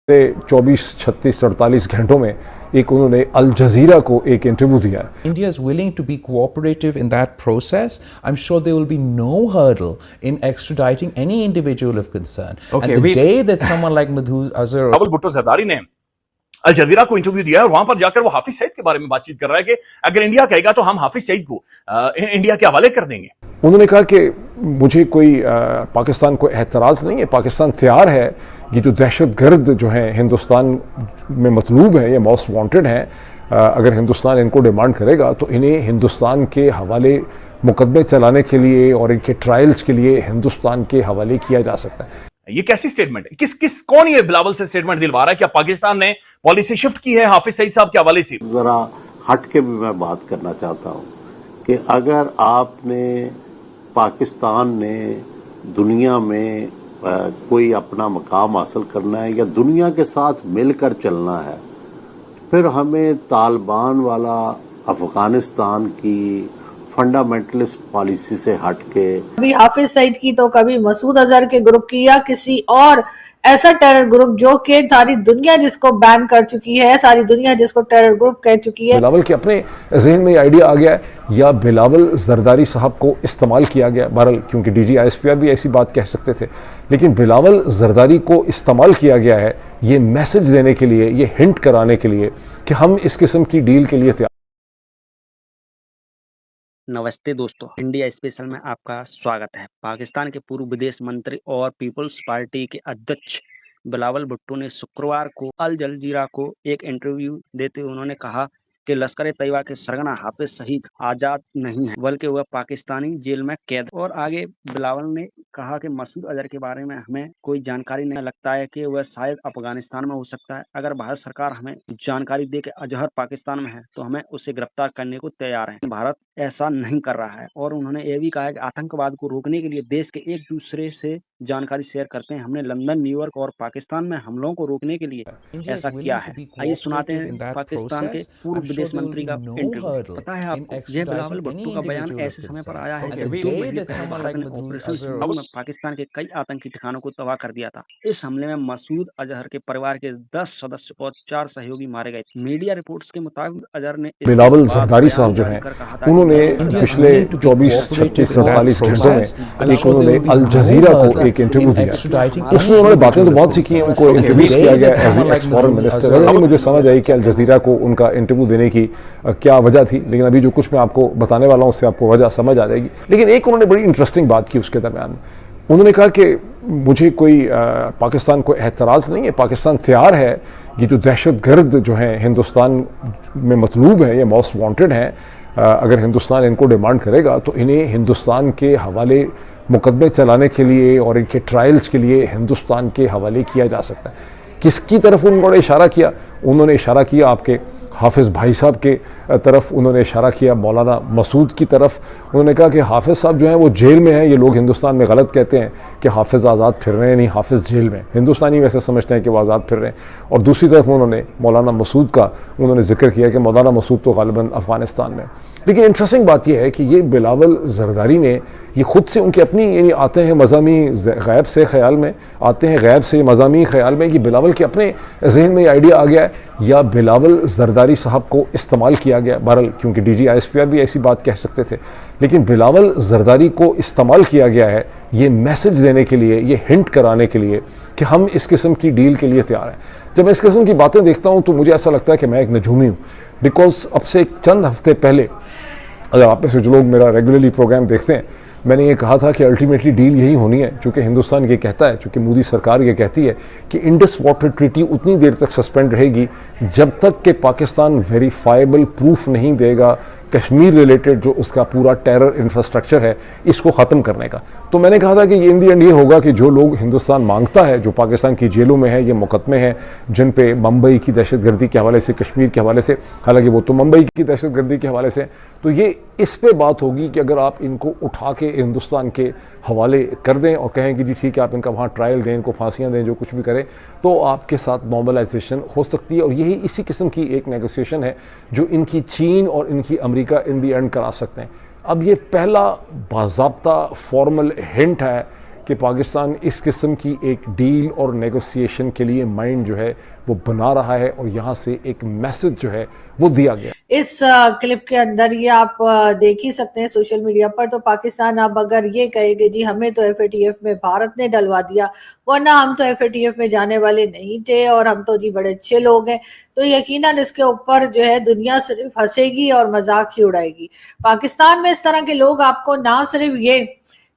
24, 36, 48 घंटों में एक उन्होंने अल जजीरा को एक इंटरव्यू दिया है। India is willing to be cooperative in that process. I'm sure there will be no hurdle in extraditing any individual of concern. Okay, and the day that someone like Masood Azhar Bilawal Bhutto Zardari ने अल जजीरा को interview दिया है और वहां पर जाकर वो हाफिज सईद के बारे में बातचीत कर रहा है कि अगर इंडिया कहेगा तो हम हाफिज सईद को इंडिया के हवाले कर देंगे। उन्होंने कहा कि मुझे कोई पाकिस्तान को एतराज़ नहीं है, पाकिस्तान तैयार है, ये जो दहशतगर्द जो हैं हिंदुस्तान में मतलूब हैं, ये मोस्ट वांटेड हैं, अगर हिंदुस्तान इनको डिमांड करेगा तो इन्हें हिंदुस्तान के हवाले मुकदमे चलाने के लिए और इनके ट्रायल्स के लिए हिंदुस्तान के हवाले किया जा सकता है। ये कैसी स्टेटमेंट है? कौन ये बिलावल से स्टेटमेंट दिलवा रहा है? क्या पाकिस्तान ने पॉलिसी शिफ्ट की है हाफिज सईद साहब के हवाले से? जरा हट के भी मैं बात करना चाहता हूं कि अगर आपने पाकिस्तान ने दुनिया में कोई अपना मकाम हासिल करना है या दुनिया के साथ मिलकर चलना है, फिर हमें तालिबान वाला अफगानिस्तान की फंडामेंटलिस्ट पॉलिसी से हटके कभी हाफिज सईद की तो कभी मसूद अजहर के ग्रुप की या किसी और ऐसा टेरर ग्रुप जो कि सारी दुनिया जिसको बैन कर चुकी है, सारी दुनिया जिसको टेरर ग्रुप कह चुकी है। बिलावल के अपने जहन में आइडिया आ गया है या बिलावल जरदारी साहब को इस्तेमाल किया गया? बहरहाल क्योंकि डीजी ISPR भी ऐसी बात कह सकते थे, लेकिन बिलावल जरदारी को इस्तेमाल किया गया है ये मैसेज देने के लिए, ये हिंट कराने के लिए कि हम इस किस्म की डील के लिए तैयार। नमस्ते दोस्तों, इंडिया स्पेशल में आपका स्वागत है। पाकिस्तान के पूर्व विदेश मंत्री और पीपल्स पार्टी के अध्यक्ष बिलावल भुट्टो ने शुक्रवार को अल जजीरा को एक इंटरव्यू देते हुए उन्होंने कहा कि लश्कर तैयबा के सरगना हाफिज सईद आज़ाद नहीं है बल्कि वह पाकिस्तानी जेल में कैद। और आगे बिलावल ने कहा कि मसूद अजहर के बारे में हमें कोई जानकारी नहीं, लगता है कि वह शायद अफगानिस्तान में हो सकता है। अगर भारत सरकार हमें जानकारी दे कि अजहर पाकिस्तान में है तो हमें उसे गिरफ्तार करने को तैयार है। भारत ऐसा नहीं कर रहा है। और उन्होंने यह भी कहा कि आतंकवाद को रोकने के लिए देश के एक दूसरे से जानकारी शेयर करते हैं। हमने लंदन, न्यूयॉर्क और पाकिस्तान में हमलों को रोकने के लिए ऐसा किया है। आइए सुनाते हैं पाकिस्तान के पूर्व विदेश मंत्री का इंटरव्यू। पता है आपको, यह बिलावल भुट्टो का बयान ऐसे समय पर आया है जब 2 महीने पहले भारत ने ऑपरेशन सिंदूर में पाकिस्तान के कई आतंकी ठिकानों को तबाह कर दिया था। इस हमले में मसूद अजहर के परिवार के 10 सदस्य और 4 सहयोगी मारे गए थे। मीडिया रिपोर्ट्स के मुताबिक अजहर ने बिलावल जरदारी साहब जो हैं उन्होंने पिछले 24, 26, 47 घंटों में एक उन्होंने अल जजीरा को एक इंटरव्यू दिया। उसमें उन्होंने बातें तो बहुत सी की, उनको इंटरव्यू किया गया एज एक्स फॉरेन मिनिस्टर। नहीं मुझे समझ आई कि अल जजीरा को उनका इंटरव्यू देने की क्या वजह थी, लेकिन अभी जो कुछ मैं आपको बताने वाला हूँ उससे आपको वजह समझ आ जाएगी। लेकिन एक उन्होंने बड़ी इंटरेस्टिंग बात की उसके दरमियान। उन्होंने कहा कि मुझे कोई पाकिस्तान को एतराज़ नहीं है, पाकिस्तान तैयार है, ये जो दहशतगर्द जो हैं हिंदुस्तान में मतलूब हैं, ये मोस्ट वांटेड हैं, अगर हिंदुस्तान इनको डिमांड करेगा तो इन्हें हिंदुस्तान के हवाले मुकदमे चलाने के लिए और इनके ट्रायल्स के लिए हिंदुस्तान के हवाले किया जा सकता है। किसकी तरफ उन्होंने इशारा किया? उन्होंने इशारा किया आपके हाफिज़ भाई साहब के तरफ, उन्होंने इशारा किया मौलाना मसूद की तरफ। उन्होंने कहा कि हाफिज़ साहब जो हैं वो जेल में हैं। ये लोग हिंदुस्तान में गलत कहते हैं कि हाफिज़ आज़ाद फिर रहे हैं, नहीं, हाफिज़ जेल में। हिंदुस्तानी वैसे समझते हैं कि वो आज़ाद फिर रहे हैं। और दूसरी तरफ उन्होंने मौलाना मसूद का उन्होंने जिक्र किया कि मौलाना मसूद तो गालिबन अफ़गानिस्तान में। लेकिन इंटरेस्टिंग बात यह है कि ये बिलावल जरदारी ने ये खुद से उनकी अपनी यानी आते हैं मज़ामी गैब से ख्याल में, आते हैं गैब से मज़ामी ख्याल में कि बिलावल के अपने जहन में आइडिया आ गया है या बिलावल जरदारी साहब को इस्तेमाल किया गया? बहरहाल क्योंकि डीजी ISPR भी ऐसी बात कह सकते थे, लेकिन बिलावल जरदारी को इस्तेमाल किया गया है ये मैसेज देने के लिए, ये हिंट कराने के लिए कि हम इस किस्म की डील के लिए तैयार हैं। जब मैं इस किस्म की बातें देखता हूँ तो मुझे ऐसा लगता है कि मैं एक नजूमी हूँ। बिकॉज अब से चंद हफ्ते पहले, अगर आप में से जो लोग मेरा रेगुलरली प्रोग्राम देखते हैं, मैंने ये कहा था कि अल्टीमेटली डील यही होनी है, चूँकि हिंदुस्तान ये कहता है, चूँकि मोदी सरकार ये कहती है कि इंडस वाटर ट्रीटी उतनी देर तक सस्पेंड रहेगी जब तक कि पाकिस्तान वेरीफाइबल प्रूफ नहीं देगा कश्मीर रिलेटेड जो उसका पूरा टेरर इंफ्रास्ट्रक्चर है इसको ख़त्म करने का। तो मैंने कहा था कि इन दी एंड ये होगा कि जो लोग हिंदुस्तान मांगता है, जो पाकिस्तान की जेलों में है, ये मुकदमे हैं जिन पे मुंबई की दहशतगर्दी के हवाले से, कश्मीर के हवाले से, हालांकि वो तो मुंबई की दहशतगर्दी के हवाले से, तो ये इस पे बात होगी कि अगर आप इनको उठा के हिंदुस्तान के हवाले कर दें और कहें कि जी ठीक है आप इनका वहाँ ट्रायल दें, इनको फांसियाँ दें, जो कुछ भी करें, तो आपके साथ नॉर्मलाइजेशन हो सकती है। और यही इसी किस्म की एक नेगोशिएशन है जो इनकी चीन और इनकी अमेरिका इन दी एंड करा सकते हैं। अब ये पहला बाज़ाब्ता फॉर्मल हिंट है कि पाकिस्तान इस किस्म की एक डील और नेगोशिएशन के लिए माइंड जो है वो बना रहा है और यहाँ से एक मैसेज जो है वो दिया गया। इस क्लिप के अंदर ये आप देख ही सकते हैं सोशल मीडिया पर। तो पाकिस्तान अब अगर ये कहे कि जी हमें तो FATF में भारत ने डलवा दिया, वरना हम तो FATF में जाने वाले नहीं थे और हम तो जी बड़े अच्छे लोग हैं, तो यकीनन इसके ऊपर जो है दुनिया सिर्फ हंसेगी और मजाक ही उड़ाएगी। पाकिस्तान में इस तरह के लोग आपको ना सिर्फ ये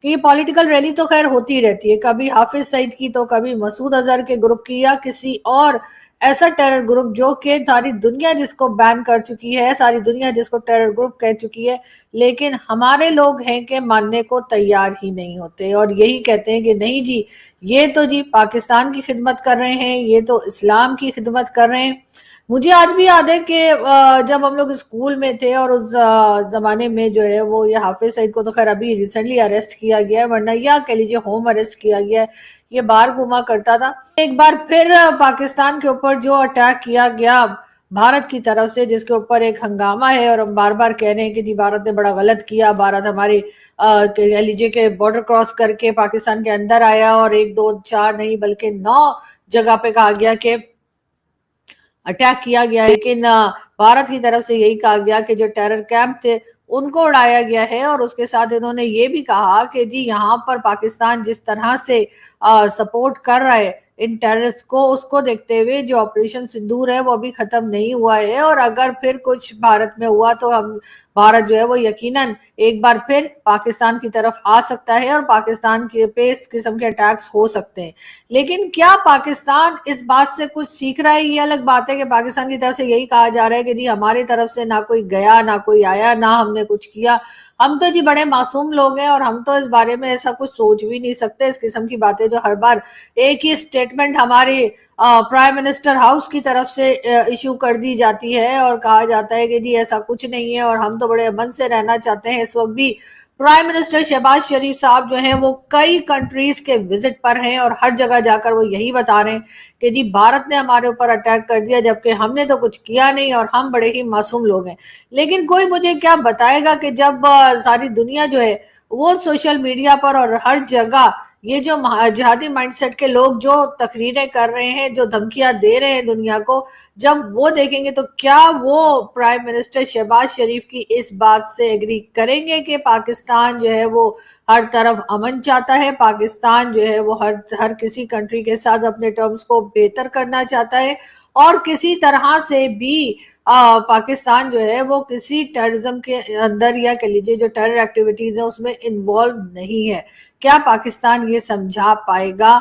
कि पॉलिटिकल रैली तो खैर होती रहती है, कभी हाफिज सईद की तो कभी मसूद अजहर के ग्रुप की या किसी और ऐसा टेरर ग्रुप जो कि सारी दुनिया जिसको बैन कर चुकी है, सारी दुनिया जिसको टेरर ग्रुप कह चुकी है, लेकिन हमारे लोग हैं कि मानने को तैयार ही नहीं होते और यही कहते हैं कि नहीं जी ये तो जी पाकिस्तान की खिदमत कर रहे हैं, ये तो इस्लाम की खिदमत कर रहे हैं। मुझे आज भी याद है कि जब हम लोग स्कूल में थे और उस जमाने में जो है वो ये हाफिज सईद को तो खैर अभी रिसेंटली अरेस्ट किया गया है, वरना या कह लीजिए होम अरेस्ट किया गया है, ये बाहर घूमा करता था। एक बार फिर पाकिस्तान के ऊपर जो अटैक किया गया भारत की तरफ से, जिसके ऊपर एक हंगामा है और हम बार बार कह रहे हैं कि जी भारत ने बड़ा गलत किया, भारत हमारे कह लीजिए कि बॉर्डर क्रॉस करके पाकिस्तान के अंदर आया और 1 2 4 नहीं बल्कि 9 जगह पे कहा गया कि अटैक किया गया, लेकिन भारत की तरफ से यही कहा गया कि जो टेरर कैंप थे उनको उड़ाया गया है। और उसके साथ इन्होंने ये भी कहा कि जी यहाँ पर पाकिस्तान जिस तरह से सपोर्ट कर रहा है इन टेररिस्ट को, उसको देखते हुए जो ऑपरेशन सिंदूर है वो अभी खत्म नहीं हुआ है और अगर फिर कुछ भारत में हुआ तो हम भारत जो है वो यकीनन एक बार फिर पाकिस्तान की तरफ आ सकता है और पाकिस्तान के पे इस किस्म के अटैक्स हो सकते हैं। लेकिन क्या पाकिस्तान इस बात से कुछ सीख रहा है? ये अलग बात है कि पाकिस्तान की तरफ से यही कहा जा रहा है कि जी हमारी तरफ से ना कोई गया, ना कोई आया, ना हमने कुछ किया, हम तो जी बड़े मासूम लोग हैं और हम तो इस बारे में ऐसा कुछ सोच भी नहीं सकते। इस किस्म की बातें जो हर बार एक ही स्टेटमेंट हमारे प्राइम मिनिस्टर हाउस की तरफ से इशू कर दी जाती है और कहा जाता है कि जी ऐसा कुछ नहीं है और हम तो बड़े अमन से रहना चाहते हैं। इस वक्त भी प्राइम मिनिस्टर शहबाज शरीफ साहब जो हैं वो कई कंट्रीज के विजिट पर हैं और हर जगह जाकर वो यही बता रहे हैं कि जी भारत ने हमारे ऊपर अटैक कर दिया जबकि हमने तो कुछ किया नहीं और हम बड़े ही मासूम लोग हैं। लेकिन कोई मुझे क्या बताएगा कि जब सारी दुनिया जो है वो सोशल मीडिया पर और हर जगह ये जो जिहादी माइंडसेट के लोग जो तकरीरें कर रहे हैं, जो धमकियां दे रहे हैं दुनिया को, जब वो देखेंगे तो क्या वो प्राइम मिनिस्टर शहबाज शरीफ की इस बात से एग्री करेंगे कि पाकिस्तान जो है वो हर तरफ अमन चाहता है, पाकिस्तान जो है वो हर किसी कंट्री के साथ अपने टर्म्स को बेहतर करना चाहता है और किसी तरह से भी पाकिस्तान जो है वो किसी टेररिज्म के अंदर या कह लीजिए जो टेरर एक्टिविटीज है उसमें इन्वॉल्व नहीं है? क्या पाकिस्तान ये समझा पाएगा?